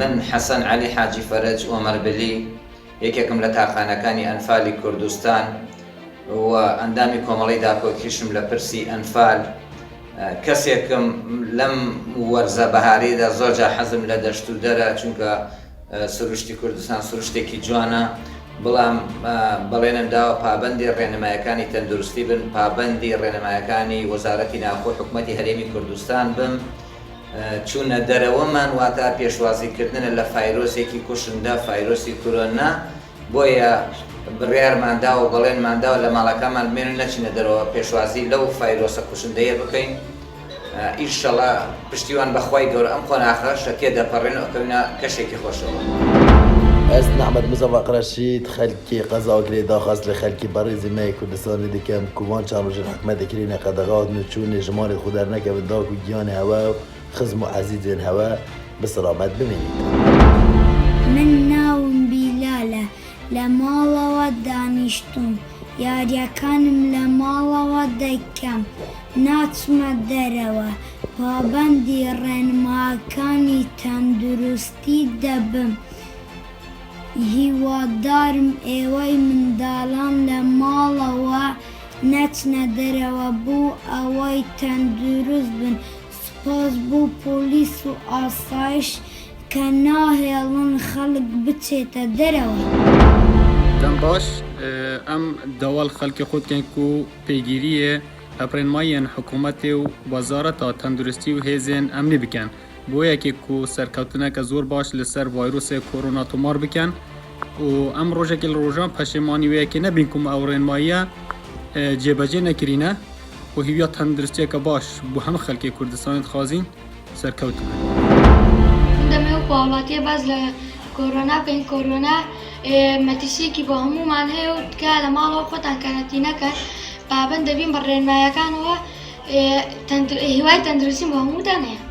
من حەسەن عەلی حاجی فەرەج ئۆمەربلی یەکێکم لە تاقانەکانی ئەنفالی کوردستان و ئەندامی کۆمەڵی داپۆکیشم لە پرسی ئەنفال کەسێکم لەم وەرزە بەهارەیەدا زۆرجا حەزم لە دەشت و دەرە چونکە سروشتی کوردستان سروشتێکی جوانە بەڵام بەڵێنم داوە پابەندی ڕێنمایەکانی تەندروستی بن پابەندی ڕێنمایەکانی وەزارەتی ناوخۆ حکوومەتی هەرێمی کوردستان بم چوونە دەرەوەمان واتە پێشوازیکردنە لە فایرۆسێکی کوشندە فایرۆسی کۆرۆنا بۆیە بڕیارماندا و بەڵێنماندا و لە ماڵەکانمان بمێنن نەچینە دەرەوە پێشوازی لەو فایرۆسە کوشندەیە بکەین ئینشەڵا پشتیوان بەخوای گەورە ئەم قۆناغە شەکێ دەپەڕێنەوە ئەکەونە کەشێکی خۆشەوە. Ez Nehmed Muzaffer Reşîd xelkê qezakirê daxist li xelkî Berêzê me Kurdistanê dikim ku van çar rojên hikûmetê kirîne qedexat û çûnê ji malê xwe dernekevin da ku giyanê hewe û xizm û ezîzên hewe bi selamet bimînin. Min navim Bilal e li mala we danîştûm yariyekanim li mala we dikim naçime dereve pabendî rênimayekanî tenduristî dibim. هیوادارم ئێوەی منداڵان لە ماڵەوە نەچنە دەرەوە بوو ئەوەی تەندروست بن سپاس بۆ پۆلیس و ئاسایش کە ناهێڵن خەڵک بچێتە دەرەوە. دەم باش ئەم داوال خەڵکی خۆتکەن و پێگیریە هەپڕێنماییان حکوومەتێ و وەزارەتە تەندروستی و هێزێن ئەمنی بکەن بۆ یەکێک و سەرکەوتنەکە زۆر باش لەسەر ڤایرۆسێ کۆرۆنا تۆمار بکەن و ئەم ڕۆژێکی لە ڕۆژان پەشێمانی وەیەکی نەبین کوم ئەو ڕێنماییە جێبەجێ نەکرینە و هیویا تەندروستیەکە باش بۆ هەموو خەڵکی کوردستانت خوازین سەرکەوتنە. دەمێ و باوڵاتیە باز لە کۆرۆنا بکەین کۆرۆنا مەترسیەکی بۆ هەمومان هەیە و تکا لە ماڵەوە خۆتان کەنەتی نەکەن پابەند دەبین بە ڕێنمایەکانەوە هیوای تەندروستی بۆ هەمووتان هەیە.